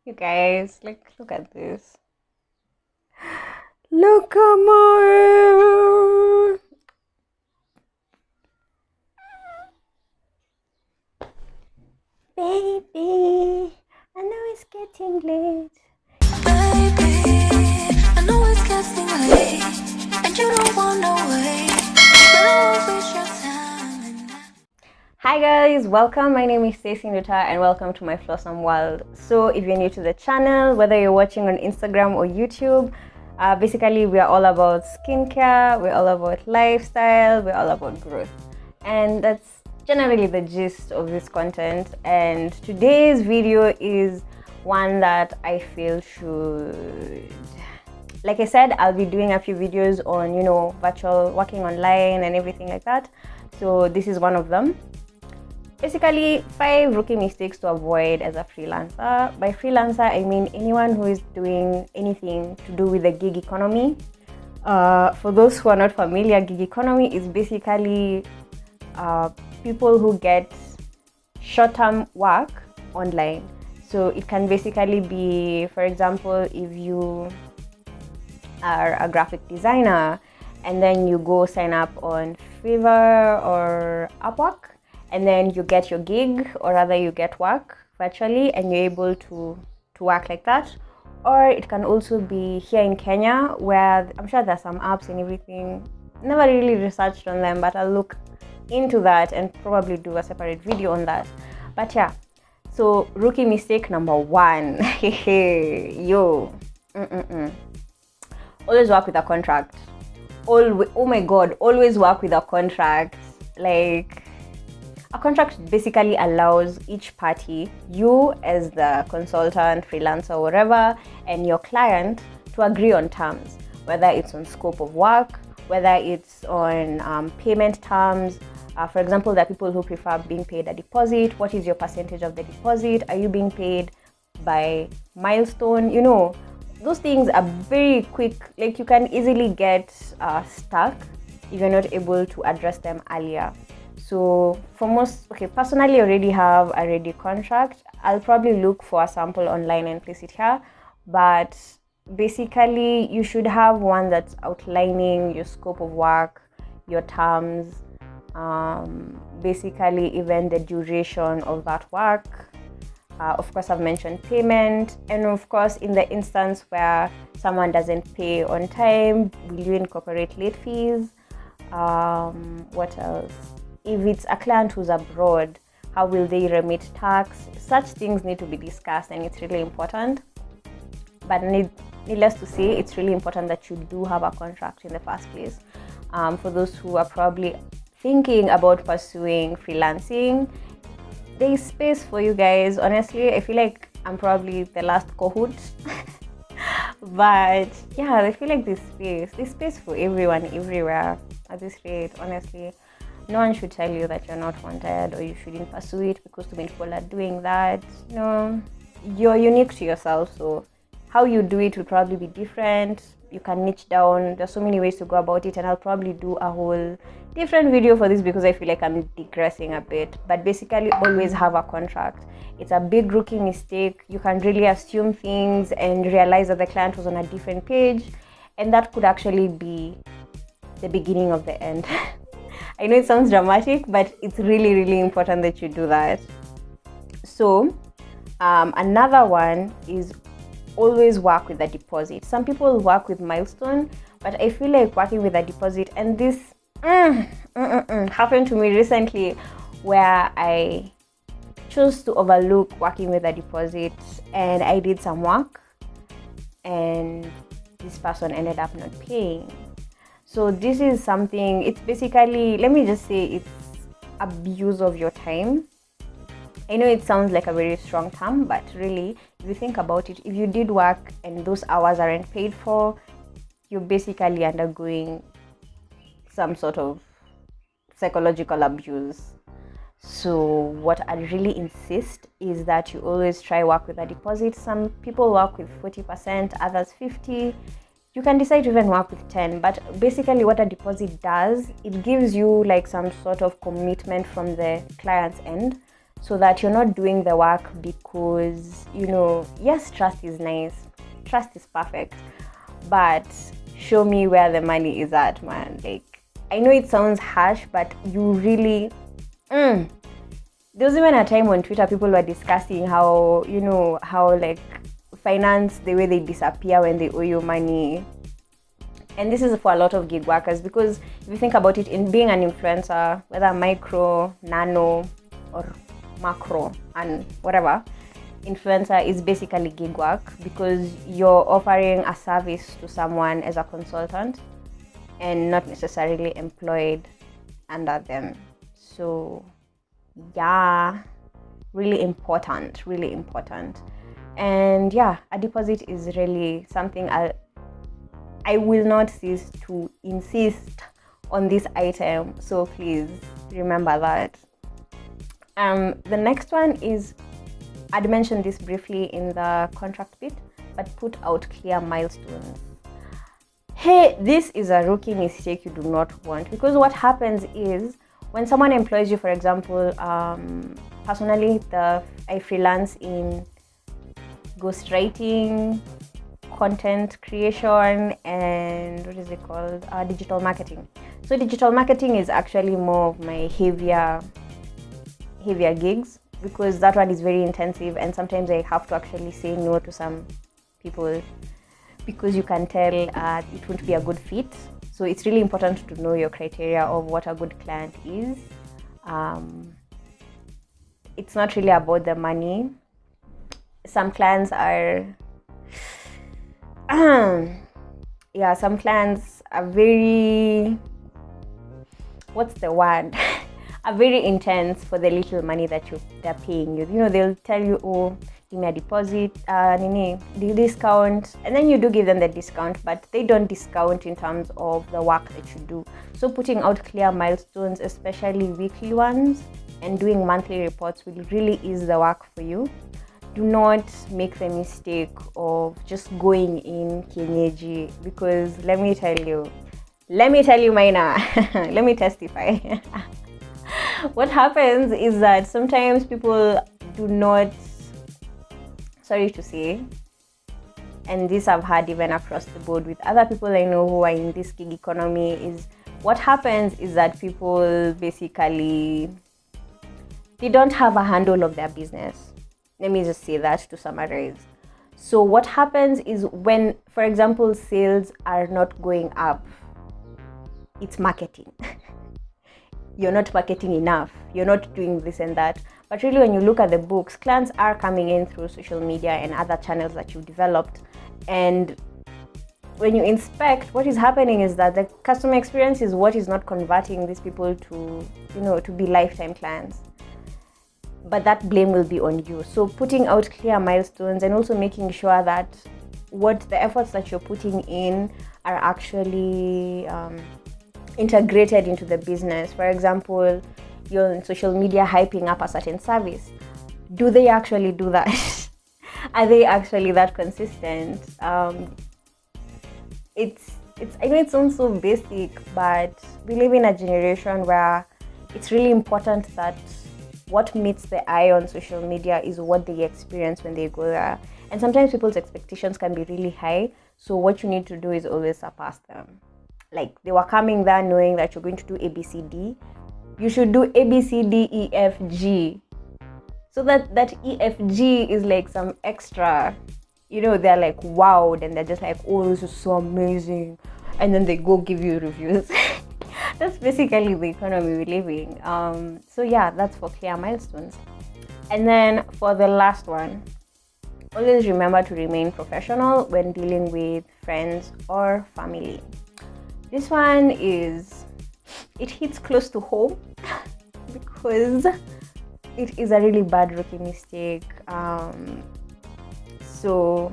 You guys, like, look at this. Look at my baby. I know it's getting late. Baby, I know it's getting late, and you don't want to wait, but I won't waste your time. Hi guys, welcome. My name is Stacey Nduta and welcome to my flawsome world. So if you're new to the channel, whether you're watching on Instagram or YouTube, basically we are all about skincare, we're all about lifestyle, we're all about growth. And that's generally the gist of this content. And today's video is one that I feel should, like I said, I'll be doing a few videos on, virtual working online and everything like that. So this is one of them. Basically, 5 rookie mistakes to avoid as a freelancer. By freelancer, I mean anyone who is doing anything to do with the gig economy. For those who are not familiar, gig economy is basically people who get short-term work online. So it can basically be, for example, if you are a graphic designer and then you go sign up on Fiverr or Upwork, and then you get your gig, or rather you get work virtually and you're able to work like that. Or it can also be here in Kenya, where I'm sure there's some apps and everything. Never really researched on them, but I'll look into that and probably do a separate video on that. But yeah, so rookie mistake number 1. Always work with a contract. Oh my god, always work with a contract. Like, a contract basically allows each party, you as the consultant, freelancer, whatever, and your client to agree on terms, whether it's on scope of work, whether it's on payment terms. For example, there are people who prefer being paid a deposit. What is your percentage of the deposit? Are you being paid by milestone? Those things are very quick. Like, you can easily get stuck if you're not able to address them earlier. So for most, personally I already have a ready contract. I'll probably look for a sample online and place it here, but basically you should have one that's outlining your scope of work, your terms, basically even the duration of that work. Of course, I've mentioned payment, and of course in the instance where someone doesn't pay on time, will you incorporate late fees? What else? If it's a client who's abroad, how will they remit tax? Such things need to be discussed, and it's really important. But needless to say, it's really important that you do have a contract in the first place. For those who are probably thinking about pursuing freelancing, there is space for you guys. Honestly, I feel like I'm probably the last cohort. But yeah, I feel like there's space for everyone, everywhere at this rate, honestly. No one should tell you that you're not wanted or you shouldn't pursue it because too many people are doing that. No, you're unique to yourself, so how you do it will probably be different. You can niche down. There's so many ways to go about it, and I'll probably do a whole different video for this because I feel like I'm digressing a bit. But basically, always have a contract. It's a big rookie mistake. You can really assume things and realize that the client was on a different page, and that could actually be the beginning of the end. I know it sounds dramatic, but it's really, really important that you do that. So another one is always work with a deposit. Some people work with milestone, but I feel like working with a deposit, and this happened to me recently, where I chose to overlook working with a deposit, and I did some work and this person ended up not paying. So this is something, it's basically, let me just say, it's abuse of your time. I know it sounds like a very strong term, but really, if you think about it, if you did work and those hours aren't paid for, you're basically undergoing some sort of psychological abuse. So what I really insist is that you always try work with a deposit. Some people work with 40%, others 50%. You can decide to even work with 10, but basically what a deposit does, it gives you like some sort of commitment from the client's end. so that you're not doing the work because, yes, trust is nice, trust is perfect, but show me where the money is at, man. Like, I know it sounds harsh, but you really there was even a time on Twitter people were discussing how, how like finance, the way they disappear when they owe you money. And this is for a lot of gig workers, because if you think about it, in being an influencer, whether micro, nano, or macro, and whatever, influencer is basically gig work, because you're offering a service to someone as a consultant and not necessarily employed under them. So yeah, really important. And yeah, a deposit is really something I will not cease to insist on this item, so please remember that. The next one is, I'd mentioned this briefly in the contract bit, but put out clear milestones. Hey, this is a rookie mistake you do not want, because what happens is when someone employs you, for example, personally, I freelance in ghostwriting, content creation, and what is it called? Digital marketing. So digital marketing is actually more of my heavier gigs, because that one is very intensive, and sometimes I have to actually say no to some people because you can tell it won't be a good fit. So it's really important to know your criteria of what a good client is. It's not really about the money. Some clients are some clients are very, what's the word? Are very intense for the little money that they're paying you. They'll tell you, oh, give me a deposit, the discount, and then you do give them the discount, but they don't discount in terms of the work that you do. So putting out clear milestones, especially weekly ones, and doing monthly reports will really ease the work for you. Do not make the mistake of just going in kienyeji, because let me tell you, Maina, let me testify. What happens is that sometimes people do not, sorry to say, and this I've heard even across the board with other people I know who are in this gig economy, is what happens is that people basically, they don't have a handle of their business. Let me just say that to summarize. So what happens is when, for example, sales are not going up, it's marketing. You're not marketing enough. You're not doing this and that. But really, when you look at the books, clients are coming in through social media and other channels that you've developed. And when you inspect, what is happening is that the customer experience is what is not converting these people to, to be lifetime clients. But that blame will be on you. So putting out clear milestones and also making sure that what the efforts that you're putting in are actually integrated into the business. For example, you're on social media hyping up a certain service. Do they actually do that? Are they actually that consistent? It's I know it sounds so basic, but we live in a generation where it's really important that what meets the eye on social media is what they experience when they go there. And sometimes people's expectations can be really high. So what you need to do is always surpass them. Like, they were coming there knowing that you're going to do ABCD. You should do ABCDEFG. So that EFG is like some extra, they're like wowed and they're just like, oh, this is so amazing. And then they go give you reviews. That's basically the economy we live in. So yeah, that's for clear milestones. And then for the last one, always remember to remain professional when dealing with friends or family. This one it hits close to home because it is a really bad rookie mistake. So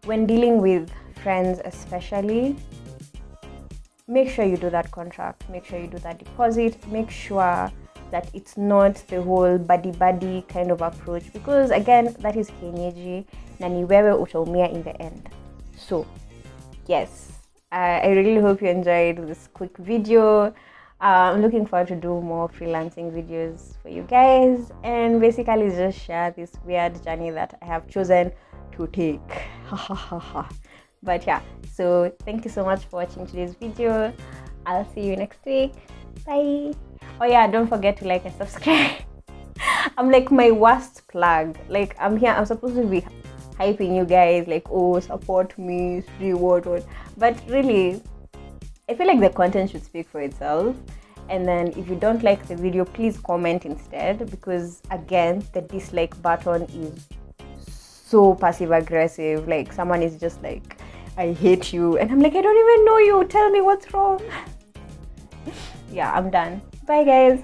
when dealing with friends especially, make sure you do that contract, make sure you do that deposit, make sure that it's not the whole buddy kind of approach, because again, that is kienyeji na ni wewe utaumia in the end. So yes, I really hope you enjoyed this quick video. I'm looking forward to do more freelancing videos for you guys, and basically just share this weird journey that I have chosen to take. But yeah, so thank you so much for watching today's video. I'll see you next week. Bye. Oh yeah, don't forget to like and subscribe. I'm like my worst plug. Like I'm here, I'm supposed to be hyping you guys, like, oh, support me, reward what. But really, I feel like the content should speak for itself. And then if you don't like the video, please comment instead, because again, the dislike button is so passive aggressive. Like someone is just like, I hate you, and I'm like, I don't even know you, tell me what's wrong. Yeah, I'm done. Bye guys.